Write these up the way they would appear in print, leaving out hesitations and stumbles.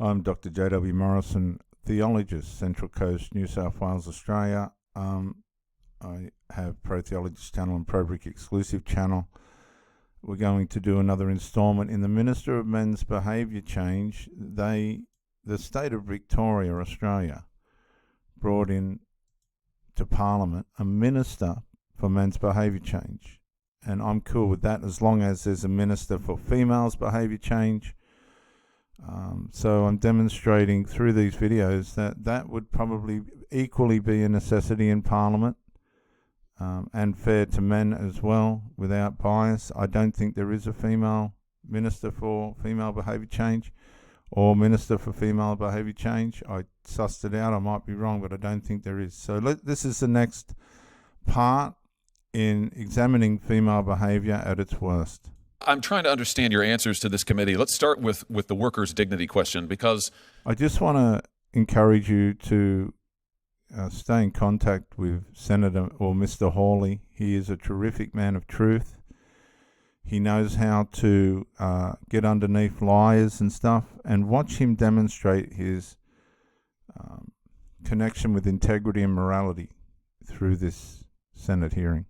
I'm Dr. J.W. Morrison, theologist, Central Coast, New South Wales, Australia. I have Pro Theologist channel and Pro Brick exclusive channel. We're going to do another instalment in the Minister of Men's Behaviour Change. The state of Victoria, Australia, brought in to Parliament a Minister for Men's Behaviour Change. And I'm cool with that as long as there's a Minister for Females' Behaviour Change. So I'm demonstrating through these videos that would probably equally be a necessity in Parliament, and fair to men as well, without bias. I don't think there is a female Minister for Female Behaviour Change or Minister for Female Behaviour Change. I sussed it out, I might be wrong, but I don't think there is. So this is the next part in examining female behaviour at its worst. I'm trying to understand your answers to this committee. Let's start with the workers' dignity question, because I just want to encourage you to stay in contact with Senator or Mr. Hawley. He is a terrific man of truth. He knows how to get underneath liars and stuff, and watch him demonstrate his connection with integrity and morality through this Senate hearing.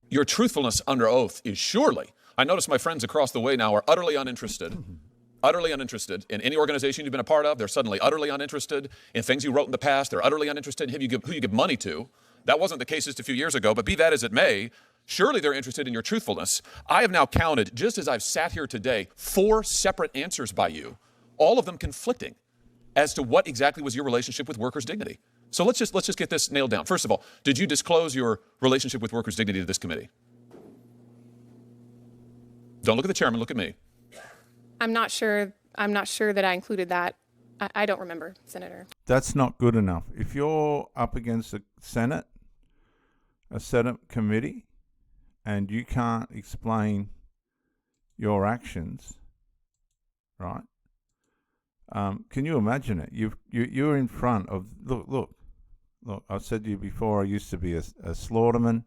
your truthfulness under oath is surely, I notice my friends across the way now are utterly uninterested in any organization you've been a part of. They're suddenly utterly uninterested in things you wrote in the past. They're utterly uninterested in who you give money to. That wasn't the case just a few years ago, but be that as it may, surely they're interested in your truthfulness. I have now counted, just as I've sat here today, 4 separate answers by you, all of them conflicting as to what exactly was your relationship with workers' dignity. So let's just get this nailed down. First of all, did you disclose your relationship with workers' dignity to this committee? Don't look at the chairman, look at me. I'm not sure that I included that. I don't remember, Senator. That's not good enough. If you're up against a Senate committee, and you can't explain your actions, right? Can you imagine it? You're in front of, look, I've said to you before, I used to be a slaughterman.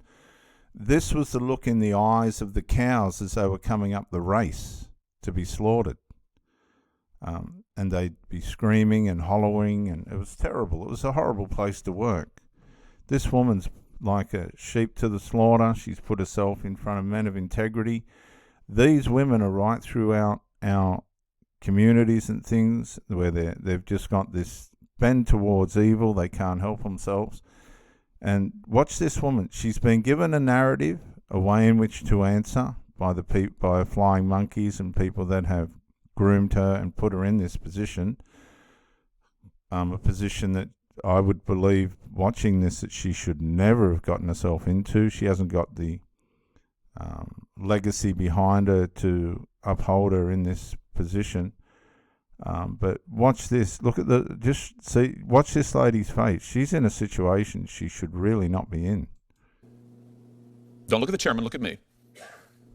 This was the look in the eyes of the cows as they were coming up the race to be slaughtered. And they'd be screaming and hollowing, and it was terrible. It was a horrible place to work. This woman's like a sheep to the slaughter. She's put herself in front of men of integrity. These women are right throughout our communities and things where they've just got this bend towards evil. They can't help themselves. And watch this woman. She's been given a narrative, a way in which to answer by flying monkeys and people that have groomed her and put her in this position. A position that I would believe, watching this, that she should never have gotten herself into. She hasn't got the legacy behind her to uphold her in this position. But watch this. Watch this lady's face. She's in a situation she should really not be in. Don't look at the chairman, look at me.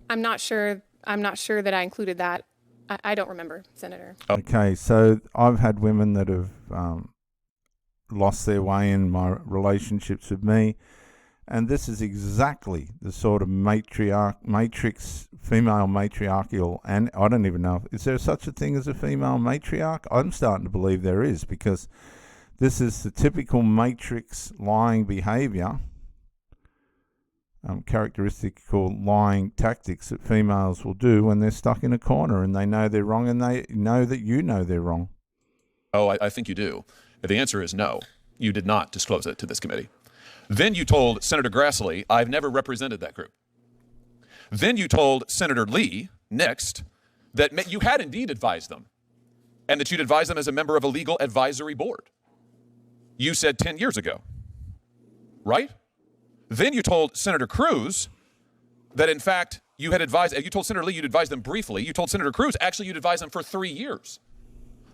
I'm not sure that I included that. I don't remember, Senator. Okay, so I've had women that have lost their way in my relationships with me, and this is exactly the sort of female matriarchal, and I don't even know, is there such a thing as a female matriarch? I'm starting to believe there is, because this is the typical matrix lying behavior, characteristical lying tactics that females will do when they're stuck in a corner and they know they're wrong and they know that you know they're wrong. Oh, I think you do. The answer is no. You did not disclose it to this committee. Then you told Senator Grassley, I've never represented that group. Then you told Senator Lee, next, that you had indeed advised them and that you'd advised them as a member of a legal advisory board. You said 10 years ago, right? Then you told Senator Cruz that, in fact, you told Senator Lee you'd advised them briefly. You told Senator Cruz, actually, you'd advised them for 3 years.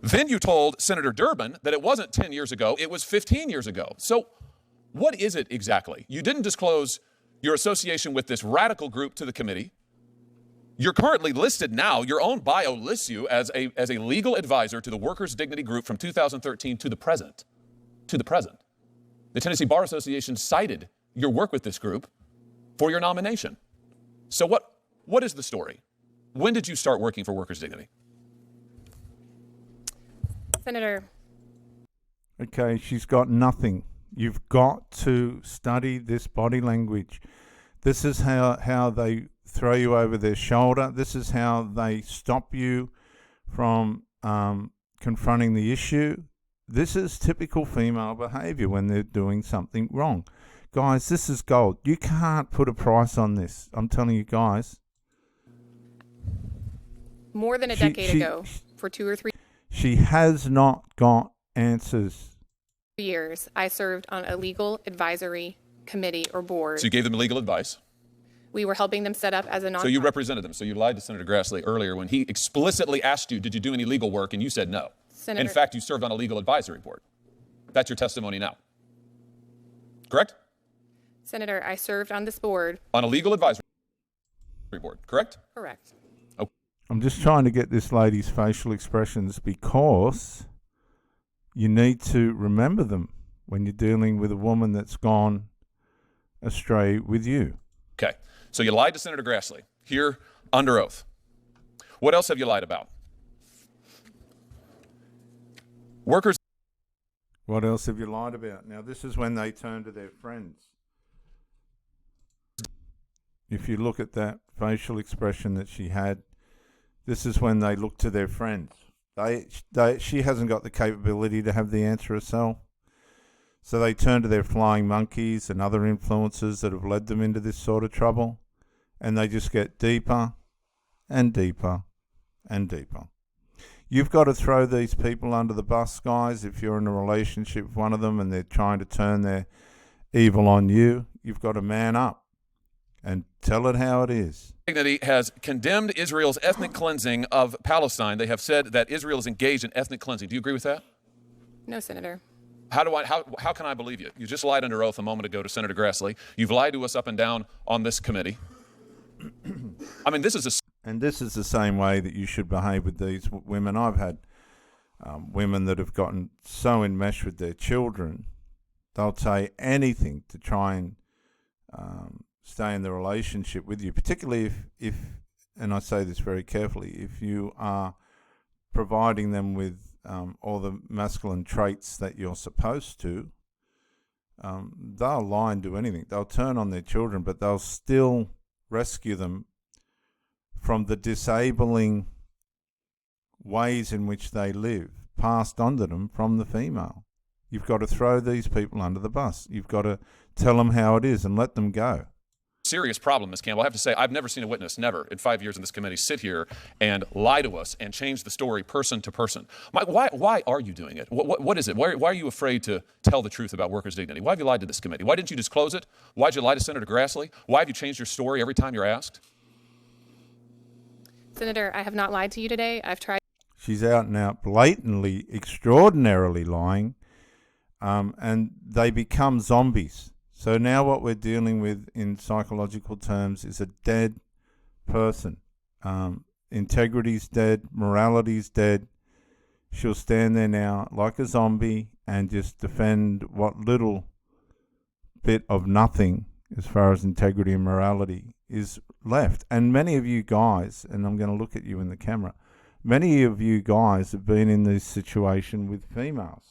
Then you told Senator Durbin that it wasn't 10 years ago, it was 15 years ago. So what is it exactly? You didn't disclose your association with this radical group to the committee. You're currently listed now, your own bio lists you as a legal advisor to the Workers' Dignity Group from 2013 to the present. The Tennessee Bar Association cited your work with this group for your nomination. So what is the story? When did you start working for Workers' Dignity? Senator, Okay, she's got nothing. You've got to study this body language. This is how they throw you over their shoulder. This is how they stop you from confronting the issue. This is typical female behavior when they're doing something wrong. Guys, this is gold. You can't put a price on this. I'm telling you guys. more than a decade ago, for 2 or 3 She has not got answers. years, I served on a legal advisory committee or board. So you gave them legal advice. We were helping them set up as a nonprofit. So you represented them. So you lied to Senator Grassley earlier when he explicitly asked you, did you do any legal work? And you said no. Senator, In fact, you served on a legal advisory board. That's your testimony now. Correct? Senator, I served on this board. On a legal advisory board, correct? Correct. I'm just trying to get this lady's facial expressions because you need to remember them when you're dealing with a woman that's gone astray with you. Okay. So you lied to Senator Grassley here under oath. What else have you lied about? Workers. What else have you lied about? Now, this is when they turn to their friends. If you look at that facial expression that she had, this is when they look to their friends. She hasn't got the capability to have the answer herself. So they turn to their flying monkeys and other influences that have led them into this sort of trouble. And they just get deeper and deeper and deeper. You've got to throw these people under the bus, guys. If you're in a relationship with one of them and they're trying to turn their evil on you, you've got to man up and tell it how it is. Dignity has condemned Israel's ethnic cleansing of Palestine. They have said that Israel is engaged in ethnic cleansing. Do you agree with that? No, Senator. How can I believe you? You just lied under oath a moment ago to Senator Grassley. You've lied to us up and down on this committee. I mean, this is the same way that you should behave with these women. I've had women that have gotten so enmeshed with their children, they'll say anything to try and stay in the relationship with you, particularly if, and I say this very carefully, if you are providing them with all the masculine traits that you're supposed to, they'll lie and do anything. They'll turn on their children, but they'll still rescue them from the disabling ways in which they live, passed on to them from the female. You've got to throw these people under the bus. You've got to tell them how it is and let them go. serious problem, Ms. Campbell. I have to say, I've never seen a witness, never, in 5 years in this committee, sit here and lie to us and change the story person to person. Why are you doing it? What is it? Why are you afraid to tell the truth about workers' dignity? Why have you lied to this committee? Why didn't you disclose it? Why did you lie to Senator Grassley? Why have you changed your story every time you're asked? Senator, I have not lied to you today. I've tried. She's out and out, blatantly, extraordinarily lying, and they become zombies. So now what we're dealing with in psychological terms is a dead person. Integrity's dead, morality's dead. She'll stand there now like a zombie and just defend what little bit of nothing as far as integrity and morality is left. And many of you guys, and I'm going to look at you in the camera, many of you guys have been in this situation with females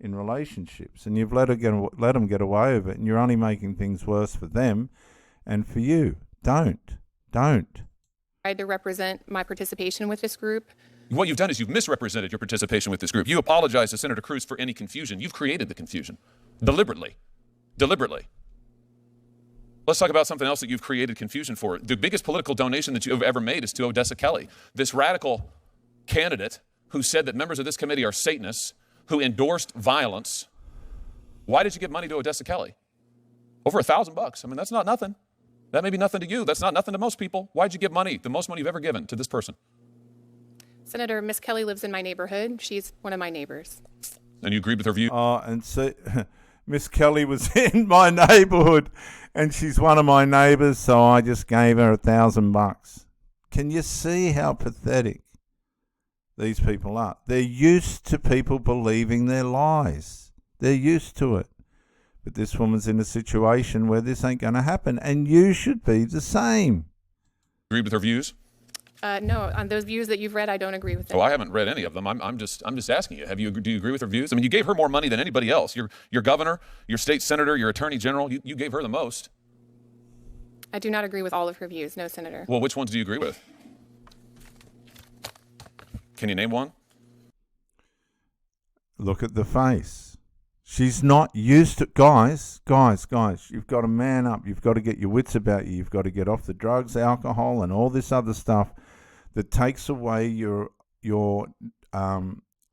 in relationships, and you've let them get away with it, and you're only making things worse for them and for you. Don't. Tried to represent my participation with this group. What you've done is you've misrepresented your participation with this group. You apologize to Senator Cruz for any confusion. You've created the confusion. Deliberately. Let's talk about something else that you've created confusion for. The biggest political donation that you have ever made is to Odessa Kelly, this radical candidate who said that members of this committee are Satanists, who endorsed violence. Why did you give money to Odessa Kelly? Over $1,000. I mean, that's not nothing. That may be nothing to you. That's not nothing to most people. Why'd you give money, the most money you've ever given, to this person? Senator, Miss Kelly lives in my neighborhood. She's one of my neighbors. And you agreed with her view? And so Miss Kelly was in my neighborhood, and she's one of my neighbors, so I just gave her $1,000. Can you see how pathetic these people are? They're used to people believing their lies. They're used to it. But this woman's in a situation where this ain't going to happen, and you should be the same. Agreed with her views? No, on those views that you've read, I don't agree with them. Oh, I haven't read any of them. I'm just asking you. Do you agree with her views? I mean, you gave her more money than anybody else. Your governor, your state senator, your attorney general. You gave her the most. I do not agree with all of her views, no, Senator. Well, which ones do you agree with? Can you name one? Look at the face. She's not used to... Guys, you've got to man up. You've got to get your wits about you. You've got to get off the drugs, alcohol, and all this other stuff that takes away your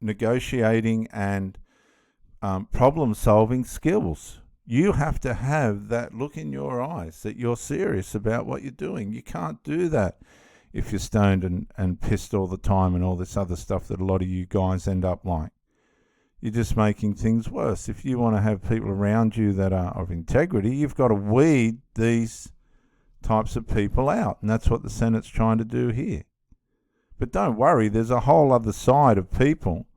negotiating and problem-solving skills. You have to have that look in your eyes that you're serious about what you're doing. You can't do that if you're stoned and pissed all the time and all this other stuff that a lot of you guys end up like. You're just making things worse. If you want to have people around you that are of integrity, you've got to weed these types of people out. And that's what the Senate's trying to do here. But don't worry, there's a whole other side of people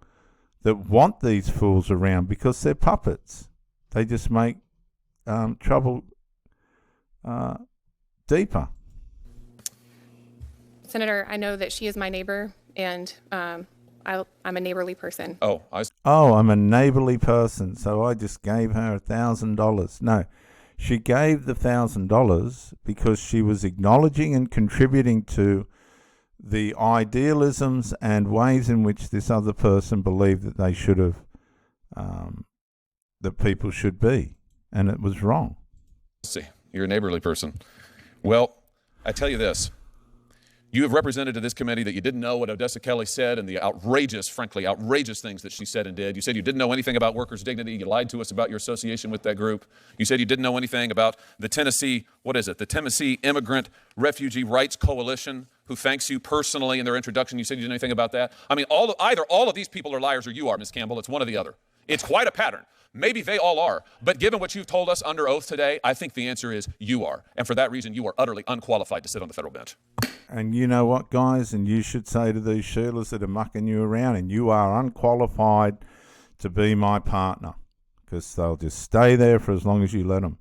that want these fools around because they're puppets. They just make trouble deeper. Senator, I know that she is my neighbor, and I'm a neighborly person. Oh, I'm a neighborly person, so I just gave her $1,000. No, she gave the $1,000 because she was acknowledging and contributing to the idealisms and ways in which this other person believed that they should have, that people should be, and it was wrong. see, you're a neighborly person. Well, I tell you this. You have represented to this committee that you didn't know what Odessa Kelly said and the outrageous, frankly, outrageous things that she said and did. You said you didn't know anything about workers' dignity. You lied to us about your association with that group. You said you didn't know anything about the Tennessee, the Tennessee Immigrant Refugee Rights Coalition, who thanks you personally in their introduction. You said you didn't know anything about that. I mean, either all of these people are liars or you are, Ms. Campbell. It's one or the other. It's quite a pattern. Maybe they all are. But given what you've told us under oath today, I think the answer is you are. And for that reason, you are utterly unqualified to sit on the federal bench. And you know what, guys? And you should say to these Sheilas that are mucking you around, and you are unqualified to be my partner, because they'll just stay there for as long as you let them.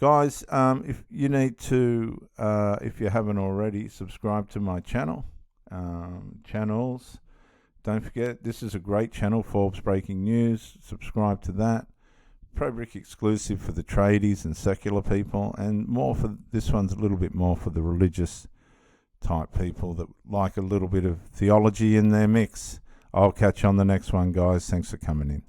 Guys, if you need to, if you haven't already, subscribe to my channels. Don't forget, this is a great channel, Forbes Breaking News. Subscribe to that. ProBrick exclusive for the tradies and secular people, and more for this one's a little bit more for the religious type people that like a little bit of theology in their mix. I'll catch you on the next one, guys. Thanks for coming in.